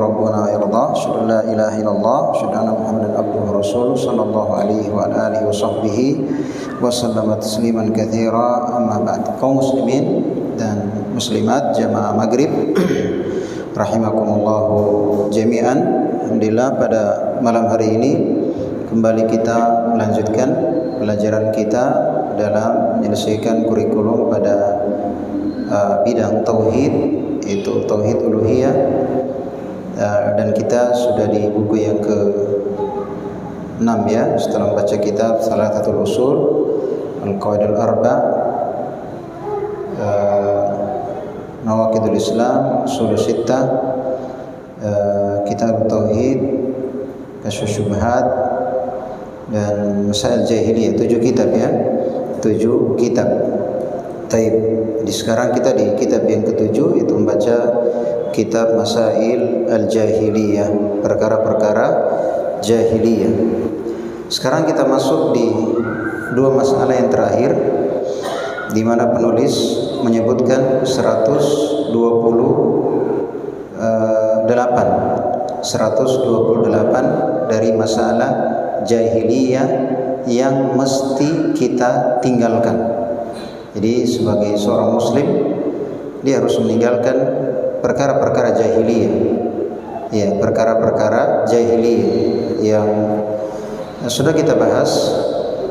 ربنا ويرضى أشهد أن لا إله إلا الله أشهد أن محمدا عبده ورسوله صلى الله عليه وعلى آله وصحبه وسلم تسليما كثيرا أما بعد. Kaum muslimin dan muslimat jamaah maghrib rahimakumullahu jami'an. Alhamdulillah pada malam hari ini kembali kita melanjutkan pelajaran kita dalam menyelesaikan kurikulum pada bidang tauhid, yaitu tauhid uluhiyah, dan kita sudah di buku yang ke-6 ya, setelah membaca kitab Thalathatul Usul, Al-Qawaidul Arba', Nawaqidul Islam, Ushul Sittah, Kitab Tauhid, Kasyfus Syubhat, dan Masail Jahiliyah. 7 kitab ya, 7 kitab. Taib. Jadi sekarang kita di kitab yang ke-7, itu membaca kitab Masail Al-Jahiliyah, perkara-perkara jahiliyah. Sekarang kita masuk di 2 masalah yang terakhir, di mana penulis menyebutkan 128 dari masalah jahiliyah yang mesti kita tinggalkan. Jadi sebagai seorang muslim, dia harus meninggalkan perkara-perkara jahiliyah. Ya, perkara-perkara jahiliyah yang sudah kita bahas,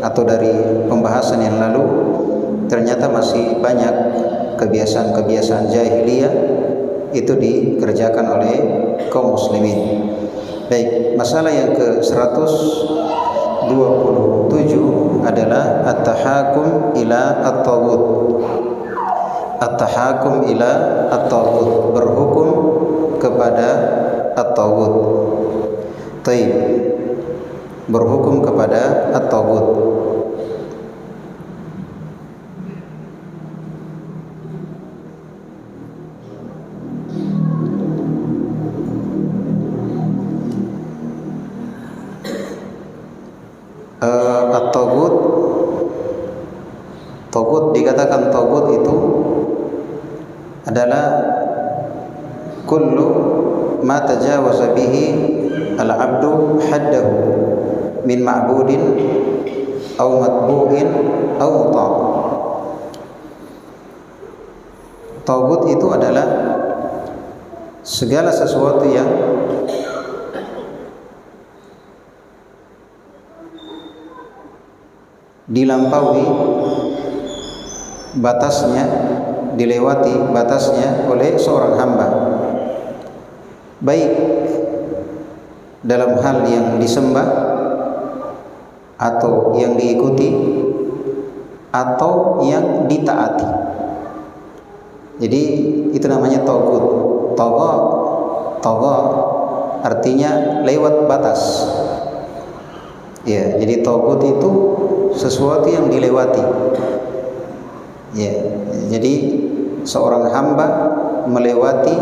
atau dari pembahasan yang lalu, ternyata masih banyak kebiasaan-kebiasaan jahiliyah itu dikerjakan oleh kaum muslimin. Baik, masalah yang ke-127 adalah at-tahakum ila at-taghut. At-tahakum ila at-taghut, berhukum kepada at-taghut. Taib, berhukum kepada at-taghut. At-taghut, taghut, dikatakan taghut itu adalah kullu ma tajawaza bihi al-'abdu haddahu min ma'budin aw matbu'in aw muta'. Taghut itu adalah segala sesuatu yang dilampaui batasnya, dilewati batasnya oleh seorang hamba, baik dalam hal yang disembah atau yang diikuti atau yang ditaati. Jadi itu namanya taghut. Tagha artinya lewat batas. Ya, jadi taghut itu sesuatu yang dilewati. Ya, jadi seorang hamba melewati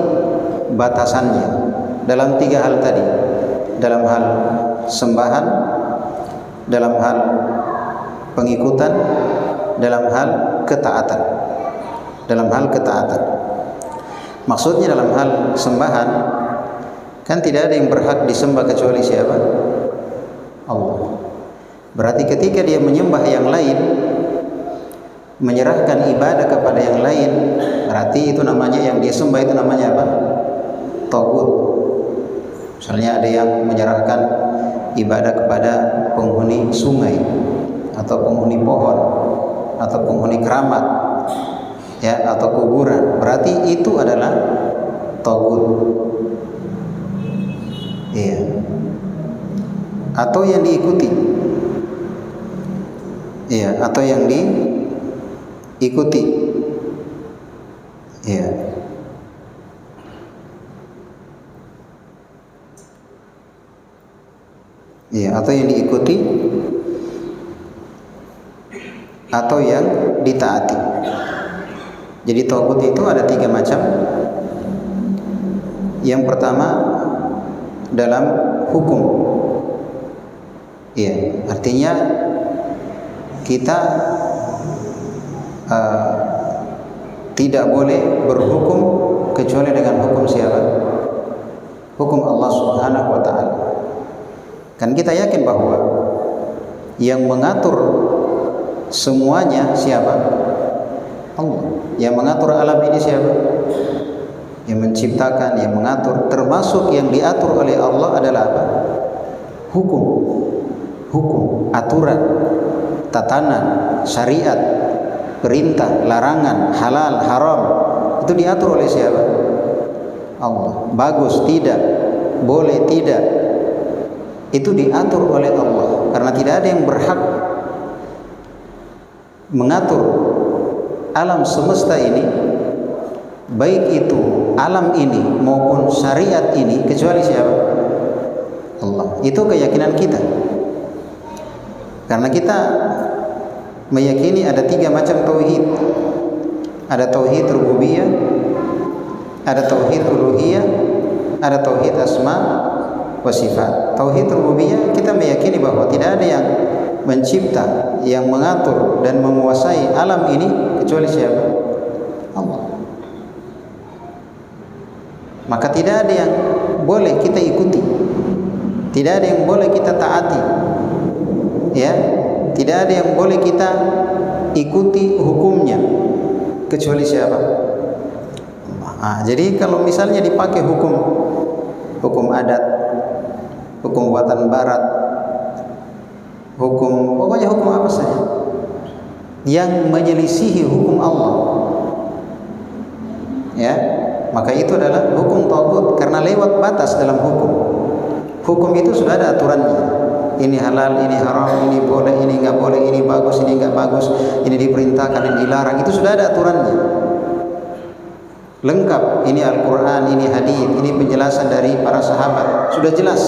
batasannya dalam 3 hal tadi, dalam hal sembahan, dalam hal pengikutan, dalam hal ketaatan. Dalam hal ketaatan. Maksudnya dalam hal sembahan, kan tidak ada yang berhak disembah kecuali siapa? Allah. Berarti ketika dia menyembah yang lain, menyerahkan ibadah kepada yang lain, berarti itu namanya, yang dia sembah itu namanya apa? Taghut. Misalnya ada yang menyerahkan ibadah kepada penghuni sungai, atau penghuni pohon, atau penghuni keramat, ya, atau kuburan, berarti itu adalah taghut. Iya. Atau yang diikuti. Iya, atau yang diikuti. Iya. Iya, atau yang diikuti atau yang ditaati. Jadi taghut itu ada 3 macam. Yang pertama dalam hukum. Iya, artinya kita tidak boleh berhukum kecuali dengan hukum siapa? hukum Allah Subhanahu wa taala. Kan kita yakin bahwa yang mengatur semuanya siapa? Allah. Yang mengatur alam ini siapa? Yang menciptakan, yang mengatur, termasuk yang diatur oleh Allah adalah apa? Hukum. Hukum, aturan, tatanan, syariat, perintah, larangan, halal, haram. Itu diatur oleh siapa? Allah. Bagus, tidak, boleh, tidak. Itu diatur oleh Allah. Karena tidak ada yang berhak mengatur alam semesta ini, baik itu alam ini maupun syariat ini, kecuali siapa? Allah. Itu keyakinan kita. Karena kita meyakini ada 3 macam tauhid. Ada tauhid rububiyah, ada tauhid uluhiyah, ada tauhid asma wa sifat. Tauhid rububiyah, kita meyakini bahwa tidak ada yang mencipta, yang mengatur dan menguasai alam ini kecuali siapa? Allah. Maka tidak ada yang boleh kita ikuti, tidak ada yang boleh kita taati, ya, tidak ada yang boleh kita ikuti hukumnya kecuali siapa? Jadi kalau misalnya dipakai hukum adat, hukum buatan barat, pokoknya hukum apa saja yang menyelisihi hukum Allah, ya, maka itu adalah hukum taghut, karena lewat batas dalam hukum. Hukum itu sudah ada aturannya. Ini halal, ini haram, ini boleh, ini enggak boleh, ini bagus, ini enggak bagus, ini diperintahkan, ini dilarang. Itu sudah ada aturannya. Lengkap. Ini Al-Qur'an, ini hadis, ini penjelasan dari para sahabat. Sudah jelas.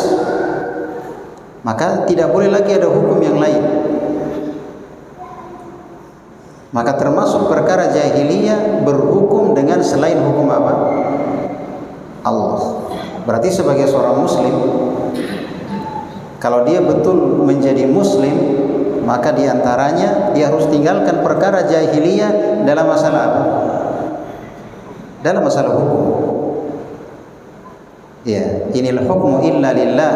Maka tidak boleh lagi ada hukum yang lain. Maka termasuk perkara jahiliyah berhukum dengan selain hukum apa? Allah. Berarti sebagai seorang muslim, kalau dia betul menjadi muslim, maka diantaranya dia harus tinggalkan perkara jahiliyah dalam masalah apa? Dalam masalah hukum. Ya, inil hukmu illa lillah.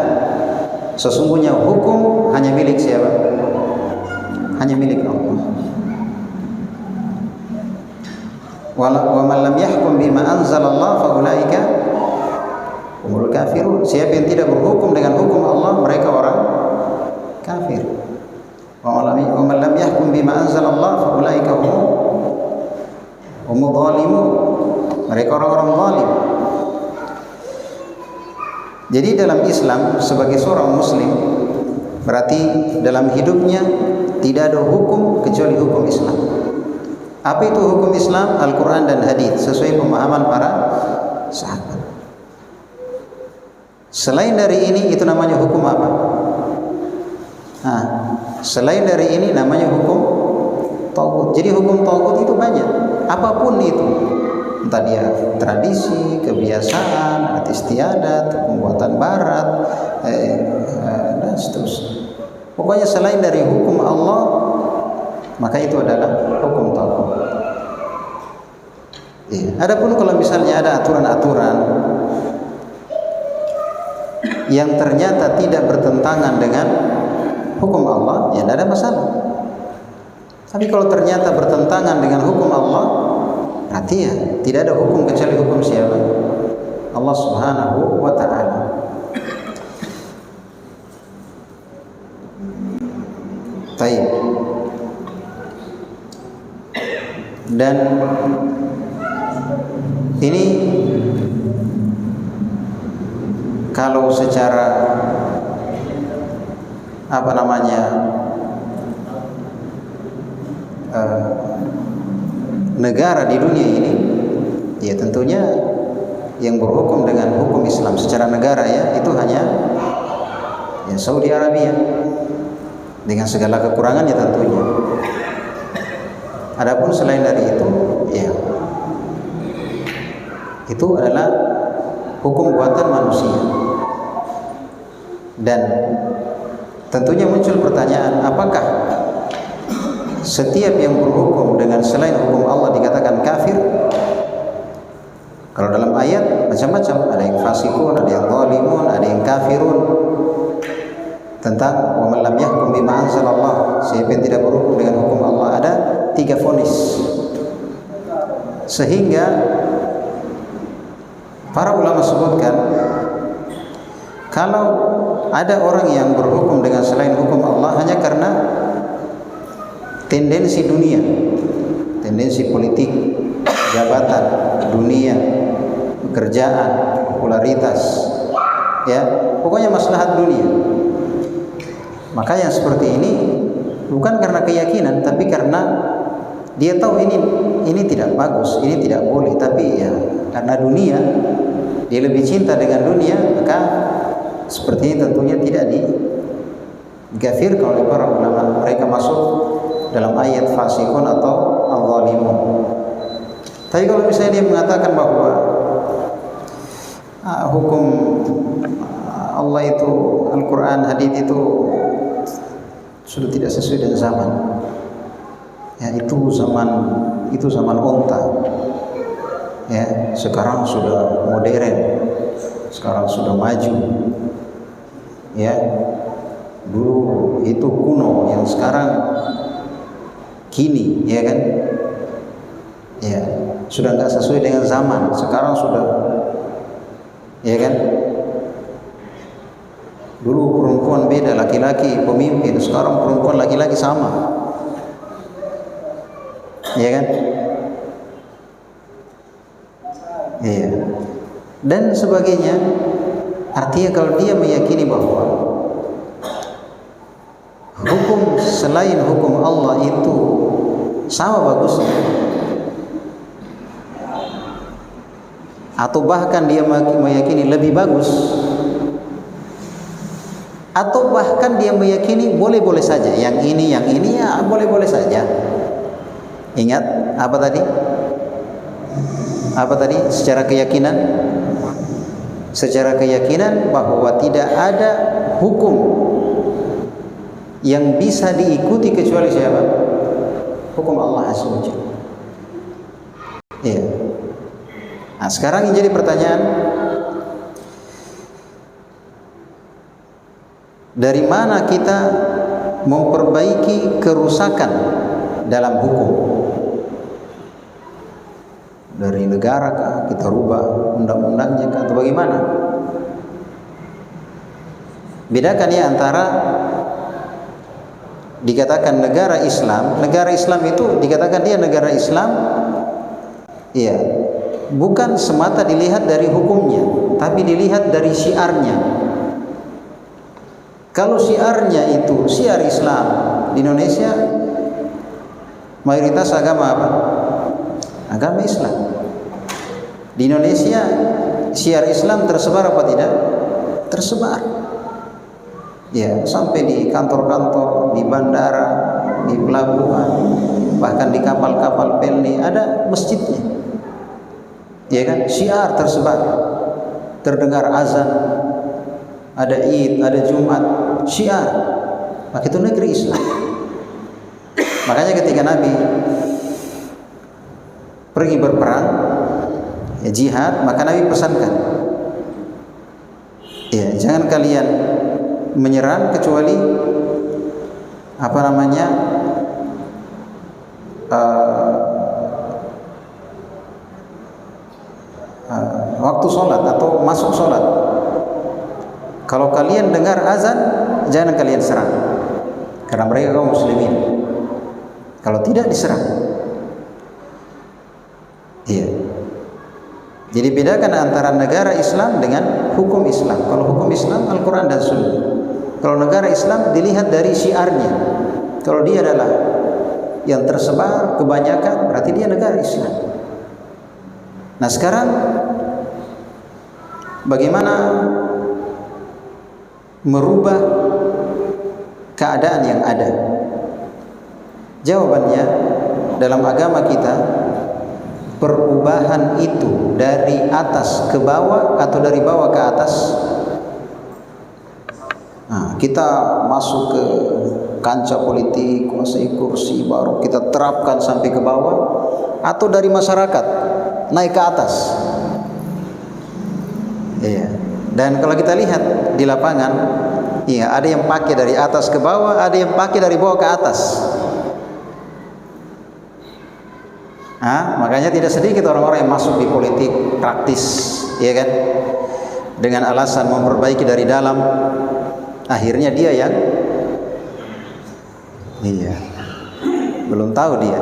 Sesungguhnya hukum hanya milik siapa? Hanya milik Allah. Wa man lam yahkum bima anzalallah fa ulaika humul kafirun. Siapa yang tidak berhukum dengan hukum Allah, mereka orang kafir. Wa man lam yahkum bima anzalallah fa ulaika humul zalimun. Mereka orang-orang zalim. Jadi dalam Islam sebagai seorang muslim, berarti dalam hidupnya tidak ada hukum kecuali hukum Islam. Apa itu hukum Islam? Al-Quran dan hadis sesuai pemahaman para sahabat. Selain dari ini, itu namanya hukum apa? Selain dari ini namanya hukum taghut. Jadi hukum taghut itu banyak, apapun itu. Entah dia tradisi, kebiasaan, adat istiadat, pembuatan barat, dan seterusnya. Pokoknya selain dari hukum Allah, maka itu adalah hukum taghut. Ya. Adapun kalau misalnya ada aturan-aturan yang ternyata tidak bertentangan dengan hukum Allah, ya tidak ada masalah. Tapi kalau ternyata bertentangan dengan hukum Allah, berarti ya tidak ada hukum kecuali hukum siapa? Allah Subhanahu wa ta'ala. Baik. Dan ini kalau secara apa namanya negara di dunia ini, ya tentunya yang berhukum dengan hukum Islam secara negara ya itu hanya ya Saudi Arabia dengan segala kekurangannya tentunya. Adapun selain dari itu, ya itu adalah hukum buatan manusia. Dan tentunya muncul pertanyaan, apakah setiap yang berhukum dengan selain hukum Allah dikatakan kafir? Kalau dalam ayat macam-macam, ada yang fasikun, ada yang zalimun, ada yang kafirun. Tentang wa man lam yahkum bima anzalallah, siapa yang tidak berhukum dengan hukum Allah, ada 3 vonis. Sehingga para ulama sebutkan, kalau ada orang yang berhukum dengan selain hukum Allah hanya karena tendensi dunia, tendensi politik, jabatan, dunia, pekerjaan, popularitas, ya, pokoknya maslahat dunia, maka yang seperti ini bukan karena keyakinan, tapi karena dia tahu ini tidak bagus, ini tidak boleh, tapi ya karena dunia, dia lebih cinta dengan dunia, maka seperti ini tentunya tidak digafirkan oleh para ulama. Mereka masuk dalam ayat fasikun atau al-zalimun. Tapi kalau misalnya dia mengatakan bahwa hukum Allah itu, Al-Quran, hadis itu sudah tidak sesuai dengan zaman, ya itu zaman onta, ya sekarang sudah modern, sekarang sudah maju, ya dulu itu kuno, yang sekarang kini, ya kan, ya sudah nggak sesuai dengan zaman, sekarang sudah, ya kan, dulu perempuan beda, laki-laki pemimpin, sekarang perempuan laki-laki sama, ya kan, iya, dan sebagainya. Artinya kalau dia meyakini bahwa hukum selain hukum Allah itu sama bagusnya, atau bahkan dia meyakini lebih bagus, atau bahkan dia meyakini boleh-boleh saja, yang ini ya boleh-boleh saja. Ingat apa tadi? Apa tadi? Secara keyakinan bahwa tidak ada hukum yang bisa diikuti kecuali siapa? Hukum Allah Azza wa Jalla. Iya. Nah, sekarang yang jadi pertanyaan, dari mana kita memperbaiki kerusakan dalam hukum? Dari negara kah? Kita rubah undang-undangnya kah? Atau bagaimana? Bedakan ya antara dikatakan negara Islam itu dikatakan dia negara Islam, iya, bukan semata dilihat dari hukumnya, tapi dilihat dari syiarnya. Kalau syiarnya itu syiar Islam, di Indonesia mayoritas agama apa? Agama Islam. Di Indonesia syiar Islam tersebar apa tidak? Tersebar. Ya, sampai di kantor-kantor, di bandara, di pelabuhan, bahkan di kapal-kapal pelni ada masjidnya. Ya kan? Syiar tersebar. Terdengar azan, ada Id, ada Jumat, syiar. Maka itu negeri Islam. Makanya ketika Nabi pergi berperang, ya, jihad, maka Nabi pesankan, ya, jangan kalian menyerang kecuali apa namanya, waktu sholat atau masuk sholat. Kalau kalian dengar azan, jangan kalian serang, karena mereka kaum muslimin. Kalau tidak, diserang. Iya. Jadi bedakan antara negara Islam dengan hukum Islam. Kalau hukum Islam Al-Quran dan Sunnah. Kalau negara Islam dilihat dari syiarnya. Kalau dia adalah yang tersebar kebanyakan, berarti dia negara Islam. Nah sekarang bagaimana merubah keadaan yang ada? Jawabannya, dalam agama kita, perubahan itu dari atas ke bawah atau dari bawah ke atas? Nah, kita masuk ke kancah politik, kuasai kursi, baru kita terapkan sampai ke bawah, atau dari masyarakat naik ke atas? Iya. Dan kalau kita lihat di lapangan, iya, ada yang pakai dari atas ke bawah, ada yang pakai dari bawah ke atas. Makanya tidak sedikit orang-orang yang masuk di politik praktis, ya kan? Dengan alasan memperbaiki dari dalam, akhirnya dia yang belum tahu dia.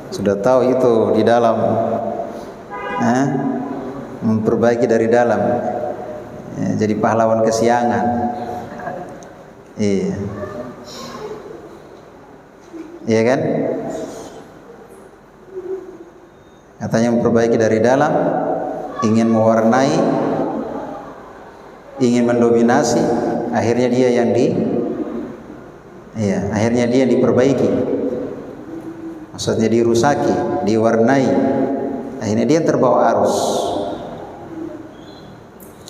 Sudah tahu itu di dalam, memperbaiki dari dalam, jadi pahlawan kesiangan. Iya kan? Katanya memperbaiki dari dalam, ingin mewarnai, ingin mendominasi, akhirnya dia yang akhirnya dia diperbaiki. Maksudnya dirusaki, diwarnai, akhirnya dia terbawa arus.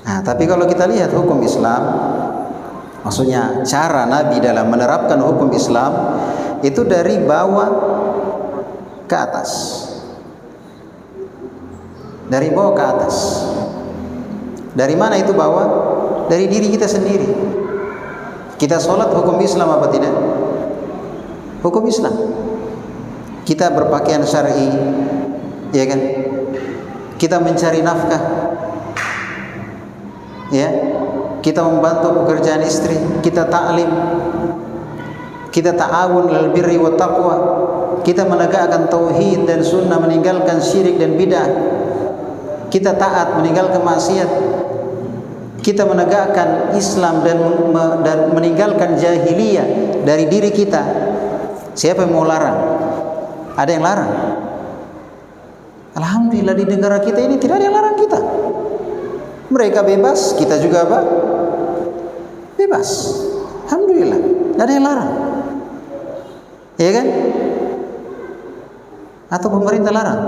Tapi kalau kita lihat hukum Islam, maksudnya cara Nabi dalam menerapkan hukum Islam itu dari bawah ke atas. Dari bawah ke atas. Dari mana itu bawah? Dari diri kita sendiri. Kita sholat hukum Islam apa tidak? Hukum Islam. Kita berpakaian syar'i, ya kan? Kita mencari nafkah, ya. Kita membantu pekerjaan istri, kita ta'lim, kita ta'awun lil birri wat taqwa, kita menegakkan tauhid dan sunnah, meninggalkan syirik dan bid'ah. Kita taat, meninggalkan maksiat. Kita menegakkan Islam dan meninggalkan jahiliyah dari diri kita. Siapa yang mau larang? Ada yang larang? Alhamdulillah di negara kita ini tidak ada yang larang kita. Mereka bebas, kita juga apa? Bebas. Alhamdulillah, tidak ada yang larang. Ya kan? Atau pemerintah larang?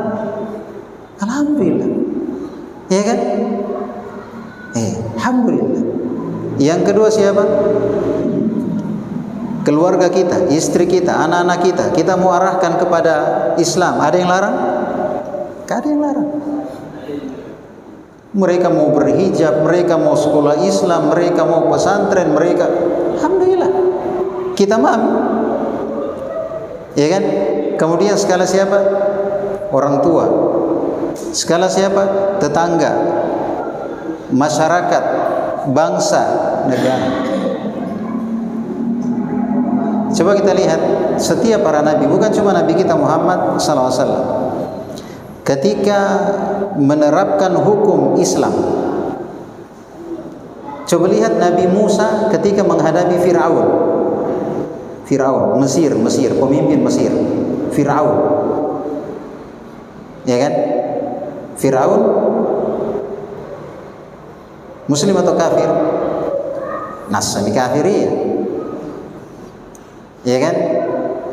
Alhamdulillah. Ya kan? Alhamdulillah. Yang kedua siapa? Keluarga kita, istri kita, anak-anak kita. Kita mau arahkan kepada Islam. Ada yang larang? Tidak ada yang larang. Mereka mau berhijab, mereka mau sekolah Islam, mereka mau pesantren, mereka, alhamdulillah, kita mau, ya kan? Kemudian skala siapa? Orang tua. Skala siapa? Tetangga, masyarakat, bangsa, negara. Coba kita lihat setiap para nabi, bukan cuma Nabi kita Muhammad SAW, ketika menerapkan hukum Islam. Coba lihat Nabi Musa ketika menghadapi Fir'aun. Mesir, pemimpin Mesir. Fir'aun, ya kan? Fir'aun Muslim atau kafir? Nasani kafir, ya kan?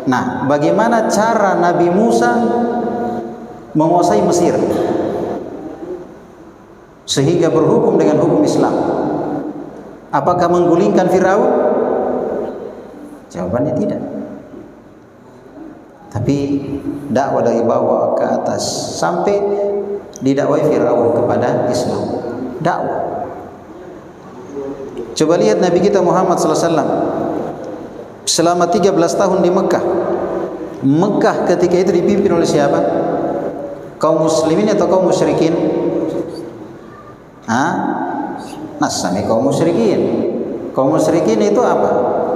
Nah, bagaimana cara Nabi Musa menguasai Mesir sehingga berhukum dengan hukum Islam? Apakah menggulingkan Firaun? Jawabannya tidak. Tapi dakwah dari bawah ke atas sampai didakwai Firaun kepada Islam. Dakwah. Coba lihat Nabi kita Muhammad SAW selama 13 tahun di Mekah. Mekah ketika itu dipimpin oleh siapa? Kaum muslimin atau kaum musyrikin? Nasani kaum musyrikin. Kaum musyrikin itu apa?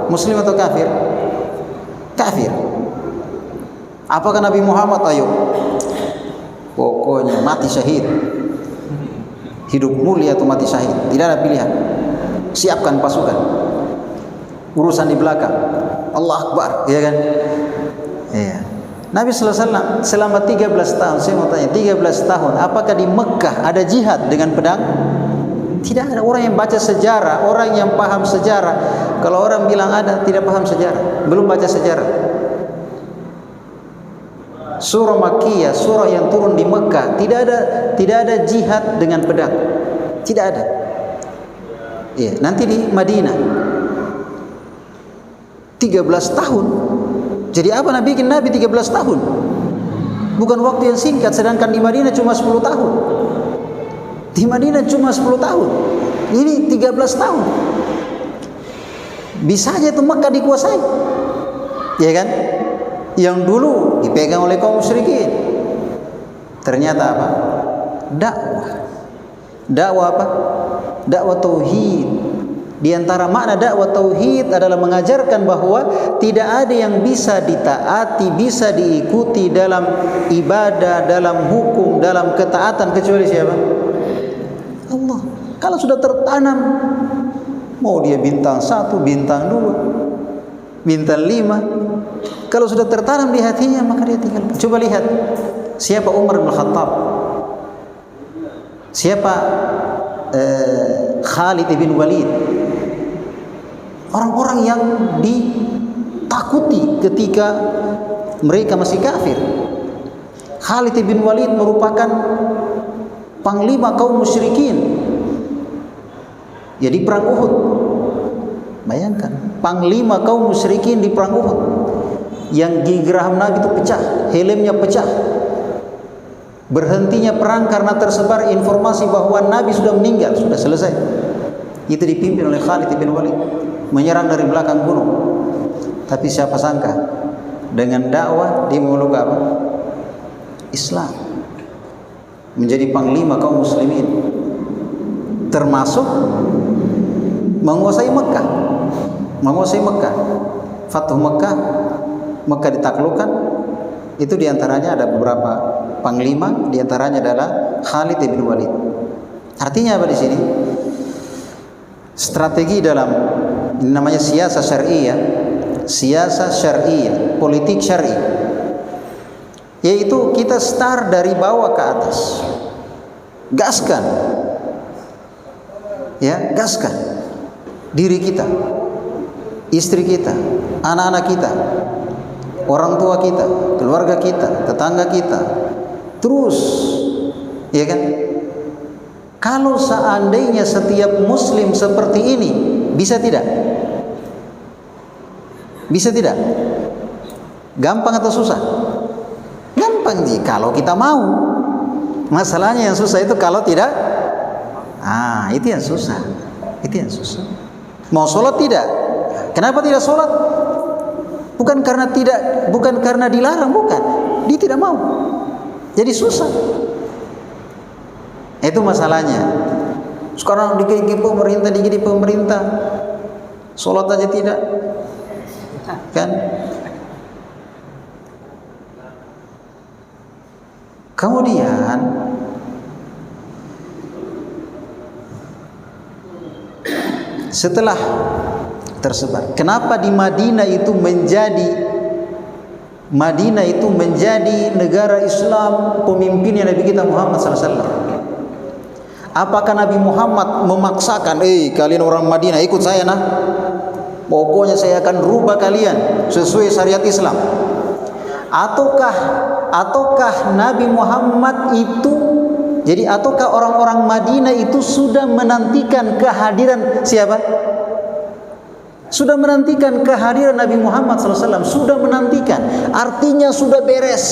Muslim atau kafir? Kafir. Apakah Nabi Muhammad ayo pokoknya mati syahid, hidup mulia atau mati syahid? Tidak ada pilihan. Siapkan pasukan, urusan di belakang. Allah Akbar, ya kan? Iya. Nabi SAW selama 13 tahun, saya mau tanya, 13 tahun, apakah di Mekah ada jihad dengan pedang? Tidak ada. Orang yang baca sejarah, orang yang paham sejarah, kalau orang bilang ada, tidak paham sejarah, belum baca sejarah. Surah Makkiyah, surah yang turun di Mekah, tidak ada jihad dengan pedang. Tidak ada. Iya, nanti di Madinah 13 tahun. Jadi apa Nabi bikin Nabi 13 tahun? Bukan waktu yang singkat, sedangkan di Madinah cuma 10 tahun. Di Madinah cuma 10 tahun. Ini 13 tahun. Bisa aja itu Mekah dikuasai. Ya kan? Yang dulu dipegang oleh kaum musyrikin. Ternyata apa? Dakwah. Dakwah apa? Dakwah tauhid. Di antara makna dakwah tauhid adalah mengajarkan bahwa tidak ada yang bisa ditaati, bisa diikuti dalam ibadah, dalam hukum, dalam ketaatan kecuali siapa? Allah. Kalau sudah tertanam, mau dia bintang 1, bintang 2, bintang 5, kalau sudah tertanam di hatinya maka dia tinggal. Coba lihat siapa Umar bin Khattab, siapa Khalid bin Walid, orang-orang yang ditakuti ketika mereka masih kafir. Khalid bin Walid merupakan panglima kaum musyrikin. Jadi perang Uhud. Bayangkan, panglima kaum musyrikin di perang Uhud. Yang gigi geraham Nabi itu pecah, helmnya pecah. Berhentinya perang karena tersebar informasi bahwa Nabi sudah meninggal, sudah selesai. Itu dipimpin oleh Khalid bin Walid, menyerang dari belakang gunung. Tapi siapa sangka dengan dakwah dia memeluk apa? Islam. Menjadi panglima kaum muslimin. Termasuk menguasai Mekah. Menguasai Mekah. Fathu Mekah, Mekah ditaklukkan. Itu diantaranya ada beberapa panglima, diantaranya adalah Khalid bin Walid. Artinya apa di sini? Strategi dalam, ini namanya siasah syar'iyah, siasah syar'iyah, politik syar'i, yaitu kita start dari bawah ke atas, gaskan, ya, gaskan diri kita, istri kita, anak-anak kita, orang tua kita, keluarga kita, tetangga kita, terus, ya kan? Kalau seandainya setiap muslim seperti ini, bisa tidak? Bisa tidak? Gampang atau susah? Gampang sih kalau kita mau. Masalahnya yang susah itu kalau tidak. Itu yang susah. Itu yang susah. Mau sholat tidak? Kenapa tidak sholat? Bukan karena tidak, bukan karena dilarang, bukan. Dia tidak mau. Jadi susah. Itu masalahnya. Sekarang digigit pemerintah, digigit pemerintah, sholat aja tidak, kan? Kemudian setelah tersebar, kenapa di Madinah itu menjadi negara Islam, pemimpinnya Nabi kita Muhammad SAW? Apakah Nabi Muhammad memaksakan, kalian orang Madinah ikut saya nah, pokoknya saya akan rubah kalian sesuai syariat Islam? Ataukah Nabi Muhammad itu, jadi ataukah orang-orang Madinah itu sudah menantikan kehadiran siapa? Sudah menantikan kehadiran Nabi Muhammad SAW, sudah menantikan, artinya sudah beres.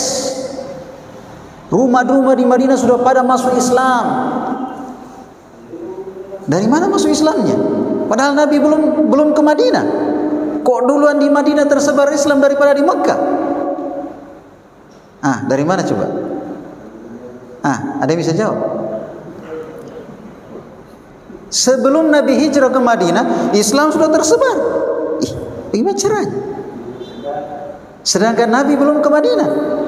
Rumah-rumah di Madinah sudah pada masuk Islam. Dari mana masuk Islamnya? Padahal Nabi belum ke Madinah. Kok duluan di Madinah tersebar Islam daripada di Mekah? Dari mana coba? Ada yang bisa jawab? Sebelum Nabi hijrah ke Madinah, Islam sudah tersebar. Bagaimana caranya? Sedangkan Nabi belum ke Madinah.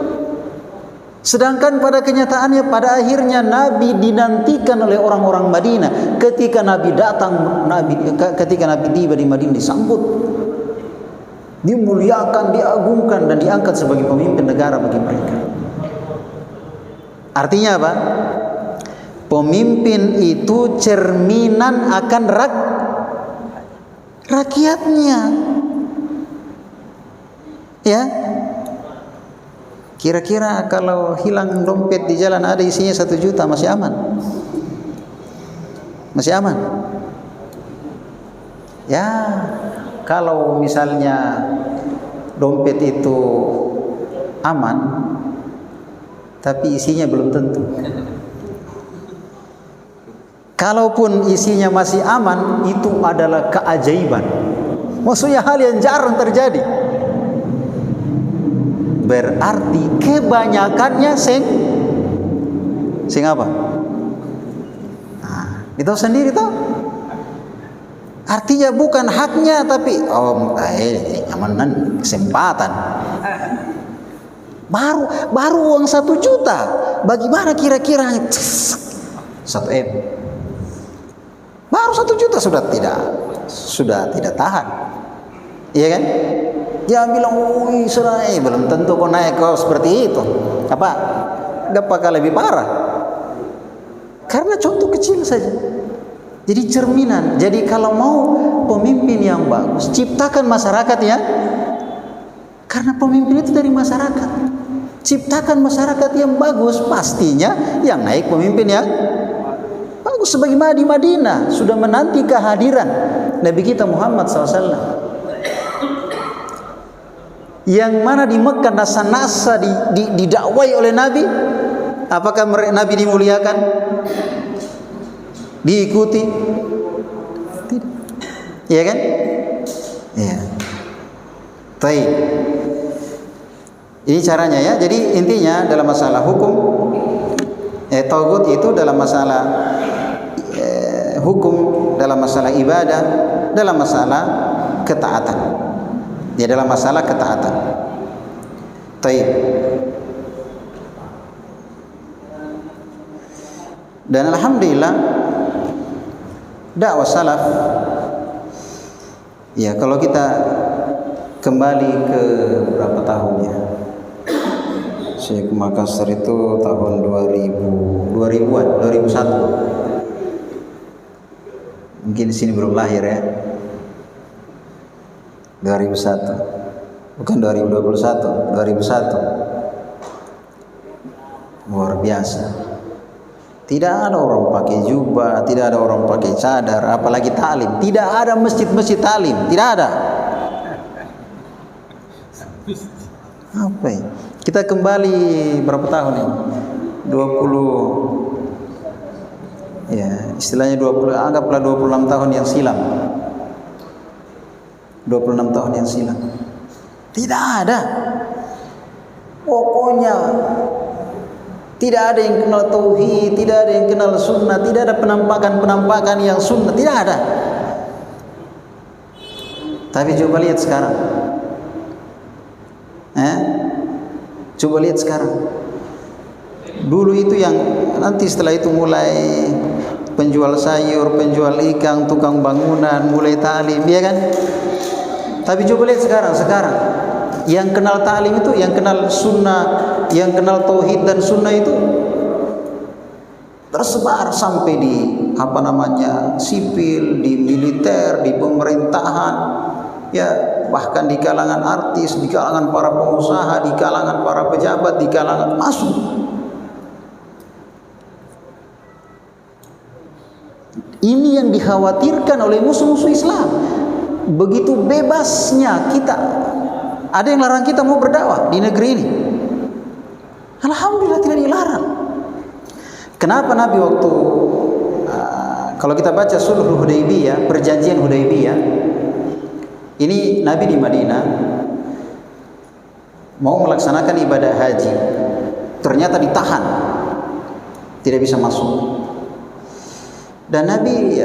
Sedangkan pada kenyataannya, pada akhirnya Nabi dinantikan oleh orang-orang Madinah. Ketika Nabi datang, ketika Nabi tiba di Madinah, disambut, dimuliakan, diagungkan, dan diangkat sebagai pemimpin negara bagi mereka. Artinya apa? Pemimpin itu cerminan akan rakyatnya. Ya. Kira-kira kalau hilang dompet di jalan ada isinya 1 juta, masih aman? Masih aman? Ya, kalau misalnya dompet itu aman, tapi isinya belum tentu. Kalaupun isinya masih aman, itu adalah keajaiban. Maksudnya hal yang jarang terjadi. Berarti kebanyakannya sing apa? Nah, itu sendiri toh. Artinya bukan haknya, tapi amanan, kesempatan. Baru uang 1 juta. Bagaimana kira-kira 1 M? Baru 1 juta sudah tidak tahan. Iya kan? Jangan bilang, belum tentu kau naik kau seperti itu. Apakah lebih parah? Karena contoh kecil saja. Jadi cerminan. Jadi kalau mau pemimpin yang bagus, ciptakan masyarakat ya. Karena pemimpin itu dari masyarakat. Ciptakan masyarakat yang bagus, pastinya yang naik pemimpin yang bagus. Sebagaimana di Madinah sudah menanti kehadiran Nabi kita Muhammad SAW. Yang mana di Mekah nasa-nasa didakwai oleh Nabi. Apakah Nabi dimuliakan? Diikuti? Tidak. Iya kan? Iya. Baik. Ini caranya ya. Jadi intinya dalam masalah hukum, tagut itu dalam masalah hukum, dalam masalah ibadah, dalam masalah ketaatan. Ya, dalam masalah ketaatan. Baik. Dan alhamdulillah dakwah salaf, ya kalau kita kembali ke berapa tahunnya, saya ke Makassar itu tahun 2000-an, 2001. Mungkin di sini belum lahir ya. 2001. Bukan 2021, 2001. Luar biasa. Tidak ada orang pakai jubah, tidak ada orang pakai cadar, apalagi taklim. Tidak ada masjid-masjid taklim, tidak ada. Apa ya? Kita kembali berapa tahun ini? 20, ya istilahnya 20, anggaplah 26 tahun yang silam. 26 tahun yang silam. Tidak ada. Pokoknya tidak ada yang kenal tauhid, tidak ada yang kenal sunnah, tidak ada penampakan yang sunnah, tidak ada. Tapi coba lihat sekarang. Coba lihat sekarang. Dulu itu yang nanti setelah itu mulai penjual sayur, penjual ikan, tukang bangunan, mulai taklim, ya kan? Tapi coba lihat sekarang yang kenal taklim itu, yang kenal sunnah, yang kenal tauhid dan sunnah itu tersebar sampai di sipil, di militer, di pemerintahan, ya bahkan di kalangan artis, di kalangan para pengusaha, di kalangan para pejabat, di kalangan masuk. Ini yang dikhawatirkan oleh musuh-musuh Islam. Begitu bebasnya kita, ada yang larang kita mau berdakwah di negeri ini. Alhamdulillah tidak dilarang. Kenapa Nabi waktu kalau kita baca Sulhul Hudaybiyah, perjanjian Hudaybiyah, ini Nabi di Madinah mau melaksanakan ibadah haji, ternyata ditahan, tidak bisa masuk. Dan Nabi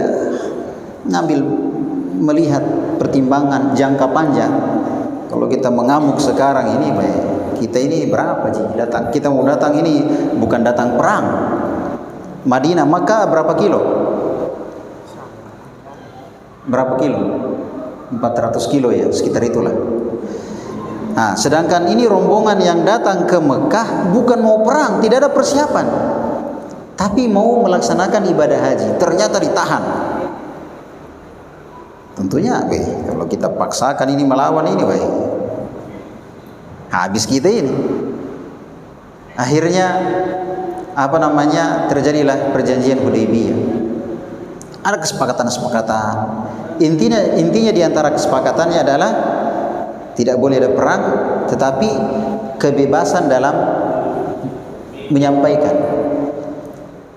melihat pertimbangan jangka panjang. Kalau kita mengamuk sekarang ini, kita ini berapa sih datang? Kita mau datang ini bukan datang perang. Madinah, Makkah berapa kilo? Berapa kilo? 400 kilo ya, sekitar itulah. Nah, sedangkan ini rombongan yang datang ke Mekah bukan mau perang, tidak ada persiapan, tapi mau melaksanakan ibadah haji. Ternyata ditahan. Tentunya kalau kita paksakan ini melawan ini, habis kita ini. Akhirnya terjadilah perjanjian Hudaybiyah. Ada kesepakatan. Intinya di antara kesepakatannya adalah tidak boleh ada perang, tetapi kebebasan dalam menyampaikan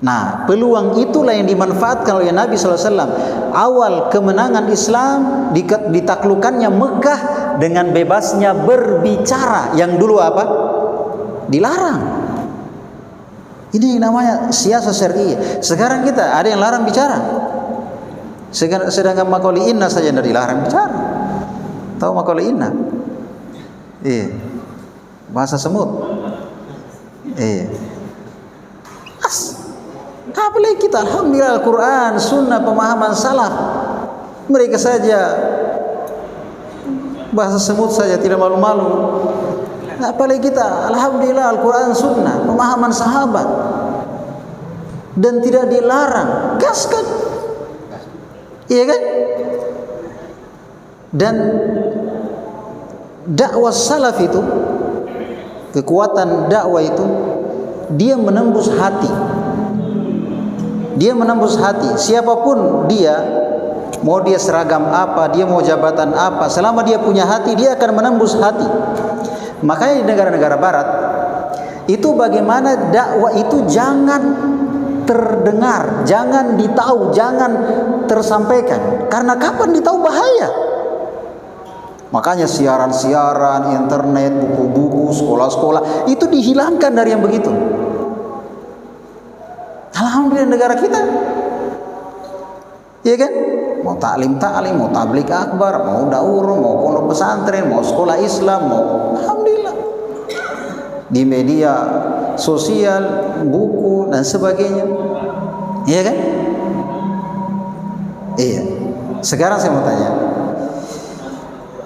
Nah, peluang itulah yang dimanfaatkan oleh Nabi SAW. Awal kemenangan Islam ditaklukkannya Mekah dengan bebasnya berbicara, yang dulu apa? Dilarang. Ini namanya siasa syar'i. Sekarang kita ada yang larang bicara. Sedangkan maqali inna saja tidak dilarang bicara. Tahu maqali inna? Iya. Bahasa semut. Iya. Apalagi kita, alhamdulillah, Al-Quran, Sunnah, pemahaman salaf. Mereka saja bahasa semut saja tidak malu-malu. Apalagi kita, alhamdulillah, Al-Quran, Sunnah, pemahaman sahabat, dan tidak dilarang. Gaskan, iya kan? Dan dakwah salaf itu, kekuatan dakwah itu, dia menembus hati. Dia menembus hati. Siapapun dia, mau dia seragam apa, dia mau jabatan apa, selama dia punya hati, dia akan menembus hati. Makanya di negara-negara barat itu bagaimana dakwah itu jangan terdengar, jangan ditahu, jangan tersampaikan. Karena kapan ditahu bahaya. Makanya siaran-siaran, internet, buku-buku, sekolah-sekolah itu dihilangkan dari yang begitu. Alhamdulillah negara kita, ya kan? Mau taklim, mau tablik akbar, mau daurah, mau pondok pesantren, mau sekolah Islam, mau, alhamdulillah, di media sosial, buku dan sebagainya, iya kan? Iya. Sekarang saya mau tanya,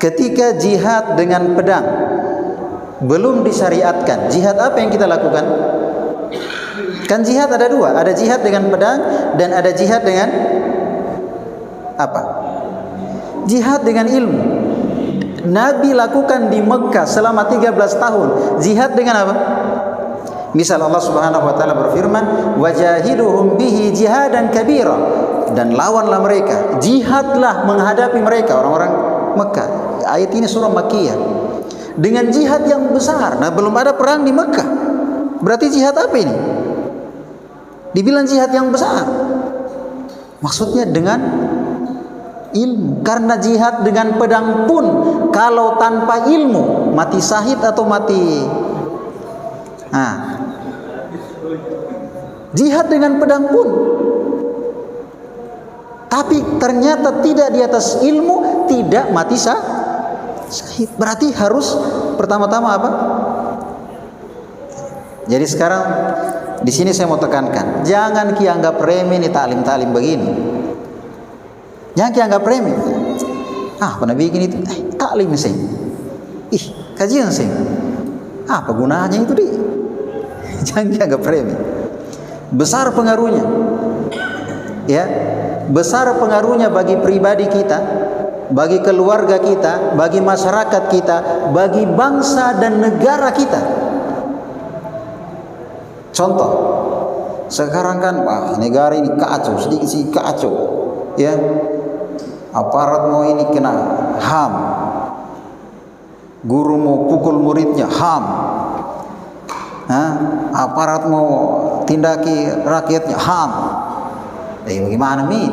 ketika jihad dengan pedang belum disyariatkan, jihad apa yang kita lakukan? Kan jihad ada dua, ada jihad dengan pedang dan ada jihad dengan apa? Jihad dengan ilmu. Nabi lakukan di Mekah selama 13 tahun. Jihad dengan apa? Misal Allah Subhanahu wa taala berfirman, "Wajahiduhum bihi jihadan kabira." Dan lawanlah mereka, jihadlah menghadapi mereka, orang-orang Mekah. Ayat ini surah Makkiyah. Dengan jihad yang besar. Nah, belum ada perang di Mekah. Berarti jihad apa ini? Dibilang jihad yang besar. Maksudnya dengan ilmu. Karena jihad dengan pedang pun kalau tanpa ilmu mati syahid atau mati. Nah, jihad dengan pedang pun, tapi ternyata tidak di atas ilmu, tidak mati syahid. Berarti harus pertama-tama apa? Jadi sekarang di sini saya mau tekankan, jangan kianggap remeh nih taklim-taklim begini. Jangan kianggap remeh. Apa Nabi bikin itu? Taklim sih. Kajian sih. Apa gunanya itu di? Jangan kianggap remeh. Besar pengaruhnya. Ya, besar pengaruhnya bagi pribadi kita, bagi keluarga kita, bagi masyarakat kita, bagi bangsa dan negara kita. Contoh, sekarang kan negara ini kacau, sedikit sih kacau, ya. Aparat mau ini kena HAM, guru mau pukul muridnya HAM, aparat mau tindaki rakyatnya HAM. Bagaimana min?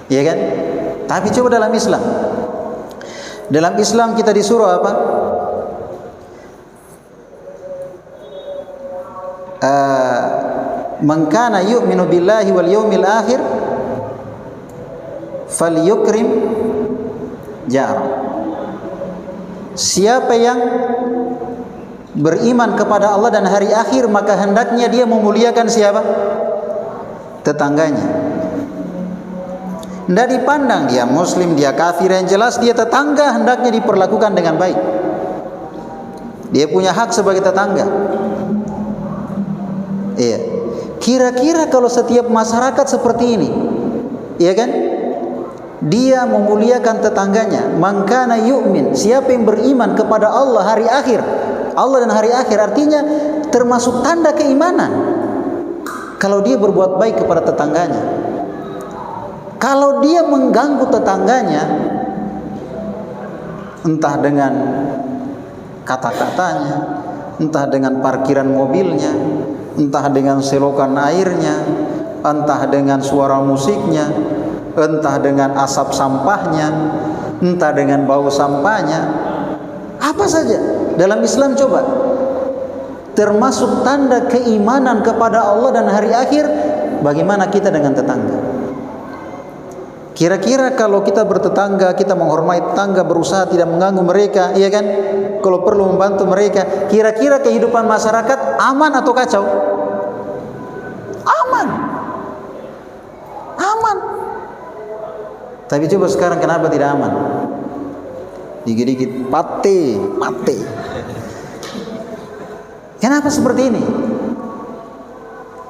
Ya kan? Tapi coba dalam Islam kita disuruh apa? Man kana yu'minu billahi wal yawmil akhir falyukrim jar. Siapa yang beriman kepada Allah dan hari akhir, maka hendaknya dia memuliakan siapa? Tetangganya. Tidak dipandang dia muslim, dia kafir, yang jelas dia tetangga, hendaknya diperlakukan dengan baik. Dia punya hak sebagai tetangga. Iya. Kira-kira kalau setiap masyarakat seperti ini, iya kan? Dia memuliakan tetangganya. Man kana yu'min, siapa yang beriman kepada Allah hari akhir. Allah dan hari akhir artinya termasuk tanda keimanan. Kalau dia berbuat baik kepada tetangganya. Kalau dia mengganggu tetangganya, entah dengan kata-katanya, entah dengan parkiran mobilnya, entah dengan selokan airnya, entah dengan suara musiknya, entah dengan asap sampahnya, entah dengan bau sampahnya, apa saja dalam Islam coba, termasuk tanda keimanan kepada Allah dan hari akhir. Bagaimana kita dengan tetangga? Kira-kira kalau kita bertetangga, kita menghormati tetangga, berusaha tidak mengganggu mereka, iya kan? Kalau perlu membantu mereka, kira-kira kehidupan masyarakat aman atau kacau? Aman. Aman. Tapi coba sekarang kenapa tidak aman? Dikit-dikit mati. Kenapa seperti ini?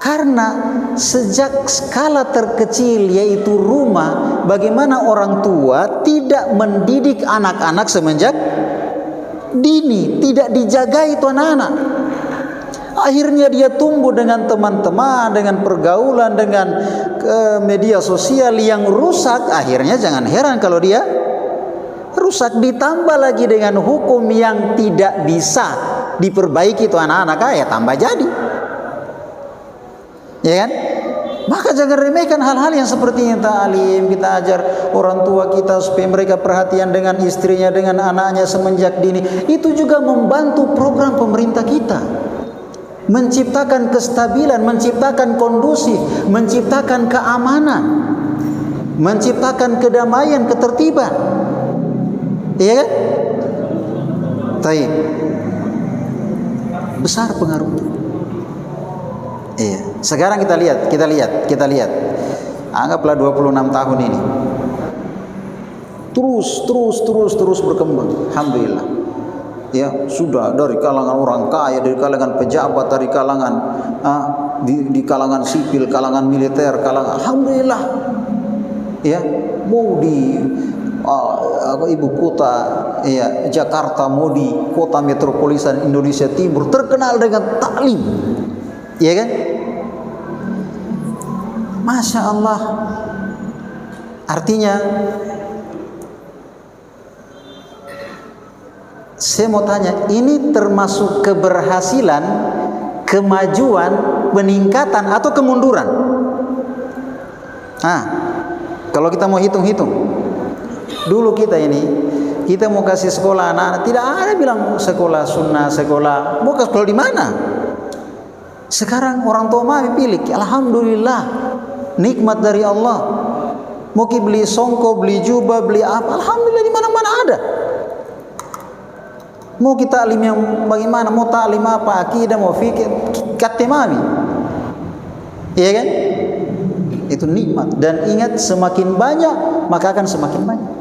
Karena sejak skala terkecil, yaitu rumah, bagaimana orang tua tidak mendidik anak-anak semenjak dini, tidak dijaga itu anak-anak. Akhirnya dia tumbuh dengan teman-teman, dengan pergaulan, dengan media sosial yang rusak. Akhirnya jangan heran kalau dia rusak, ditambah lagi dengan hukum yang tidak bisa diperbaiki itu anak-anak, ya tambah jadi. Ya kan? Maka jangan remehkan hal-hal yang seperti ini. Ta'lim, kita ajar orang tua kita supaya mereka perhatian dengan istrinya, dengan anaknya semenjak dini. Itu juga membantu program pemerintah kita, menciptakan kestabilan, menciptakan kondusif, menciptakan keamanan, menciptakan kedamaian, ketertiban. Iya kan? Baik. Besar pengaruhnya. Iya. Sekarang kita lihat. Anggaplah 26 tahun ini. Terus berkembang. Alhamdulillah. Ya, sudah dari kalangan orang kaya, dari kalangan pejabat, dari kalangan di kalangan sipil, kalangan militer, kalangan, alhamdulillah. Ya, mau di ibu kota, ya, Jakarta, mau di kota metropolitan Indonesia Timur terkenal dengan taklim. Ya kan? Masya Allah. Artinya, saya mau tanya, ini termasuk keberhasilan, kemajuan, peningkatan atau kemunduran? Kalau kita mau hitung-hitung, dulu kita mau kasih sekolah anak-anak, tidak ada bilang sekolah sunnah, sekolah, mau ke sekolah di mana? Sekarang orang tua mami pilih, alhamdulillah, nikmat dari Allah. Mau beli songkok, beli jubah, beli apa, alhamdulillah di mana-mana ada. Mau kita taklim yang bagaimana, mau taklim apa, akidah, mau fikih, kata mami. Iya kan? Itu nikmat. Dan ingat, semakin banyak maka akan semakin banyak.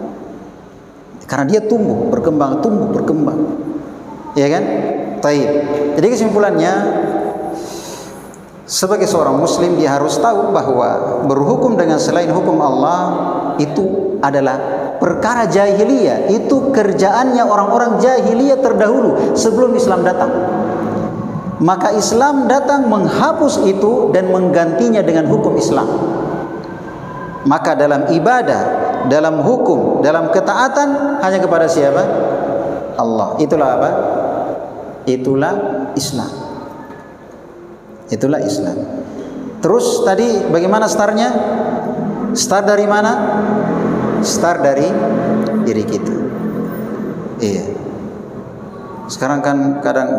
Karena dia tumbuh, berkembang. Iya kan? Baik. Jadi kesimpulannya, sebagai seorang muslim dia harus tahu bahwa berhukum dengan selain hukum Allah itu adalah perkara jahiliyah. Itu kerjaannya orang-orang jahiliyah terdahulu sebelum Islam datang. Maka Islam datang menghapus itu dan menggantinya dengan hukum Islam. Maka dalam ibadah, dalam hukum, dalam ketaatan hanya kepada siapa? Allah. Itulah apa? Itulah Islam. Itulah Islam. Terus tadi bagaimana startnya? Start dari mana? Start dari diri kita. Iya. Sekarang kan kadang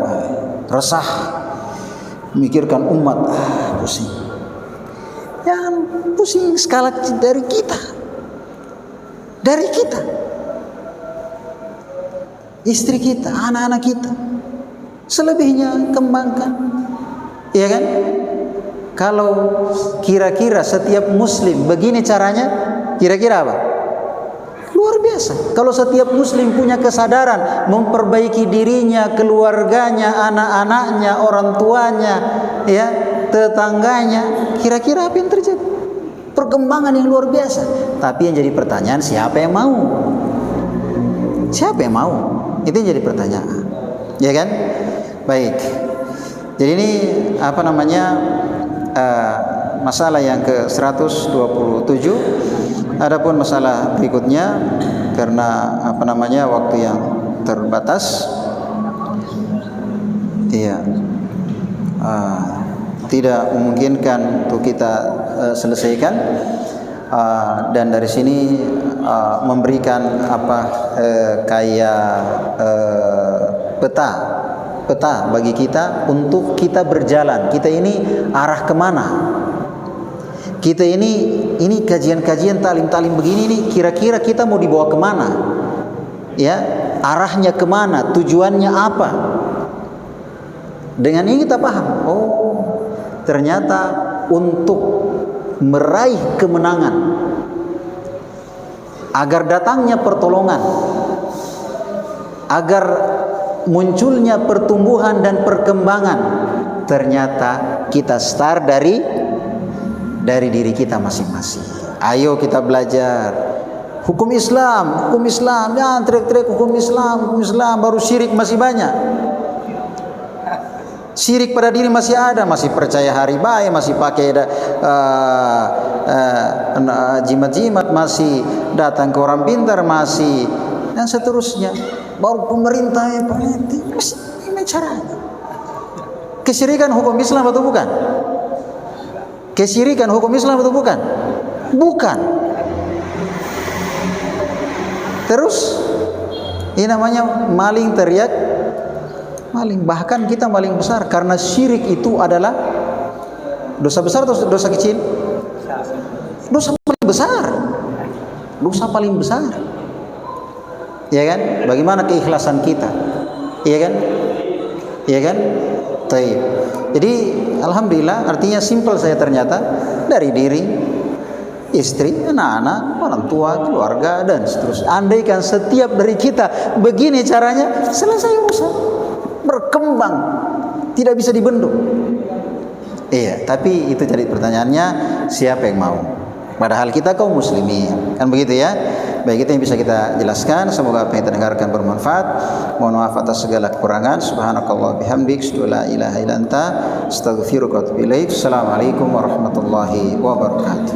resah, mikirkan umat, pusing. Jangan pusing, skala dari kita. Dari kita. Istri kita, anak-anak kita. Selebihnya kembangkan. Iya kan? Kalau kira-kira setiap muslim begini caranya, kira-kira apa? Luar biasa. Kalau setiap muslim punya kesadaran memperbaiki dirinya, keluarganya, anak-anaknya, orang tuanya, ya, tetangganya, kira-kira apa yang terjadi? Perkembangan yang luar biasa. Tapi yang jadi pertanyaan, siapa yang mau? Siapa yang mau? Itu yang jadi pertanyaan. Ya kan? Baik. Jadi ini masalah yang ke-127. Adapun masalah berikutnya, karena waktu yang terbatas, iya, tidak memungkinkan untuk kita selesaikan. Dan dari sini memberikan kayak peta bagi kita untuk kita berjalan. Kita ini arah kemana? Kita ini kajian-kajian talim-talim begini nih, kira-kira kita mau dibawa kemana? Ya, arahnya kemana? Tujuannya apa? Dengan ini kita paham. Oh, ternyata untuk meraih kemenangan, agar datangnya pertolongan, agar munculnya pertumbuhan dan perkembangan, ternyata kita start dari diri kita masing-masing. Ayo kita belajar hukum Islam, ya teriak-teriak hukum Islam, baru syirik masih banyak. Syirik pada diri masih ada, masih percaya hari baik, masih pakai jimat-jimat, masih datang ke orang pintar, masih dan seterusnya. Baru pemerintah yang gimana caranya? Kesyirikan hukum Islam atau bukan? Kesyirikan hukum Islam atau bukan? Bukan. Terus ini namanya maling teriak maling. Bahkan kita maling besar, karena syirik itu adalah dosa besar atau dosa kecil? Dosa paling besar. Dosa paling besar. Ya kan? Bagaimana keikhlasan kita? Iya kan? Iya kan? Taib. Jadi alhamdulillah, artinya simpel saya ternyata, dari diri, istri, anak-anak, orang tua, keluarga dan seterusnya. Andaikan setiap dari kita begini caranya, selesai urusan. Berkembang, tidak bisa dibendung. Iya, tapi itu jadi pertanyaannya, siapa yang mau? Padahal kita kaum muslimin, kan begitu ya? Baik, itu yang bisa kita jelaskan. Semoga apa yang kita dengarkan bermanfaat. Mohon maaf atas segala kekurangan. Subhanakallah bihamdik, asyhadu an la ilaha illa anta, astaghfiruka wa atubu ilaik. Assalamualaikum warahmatullahi wabarakatuh.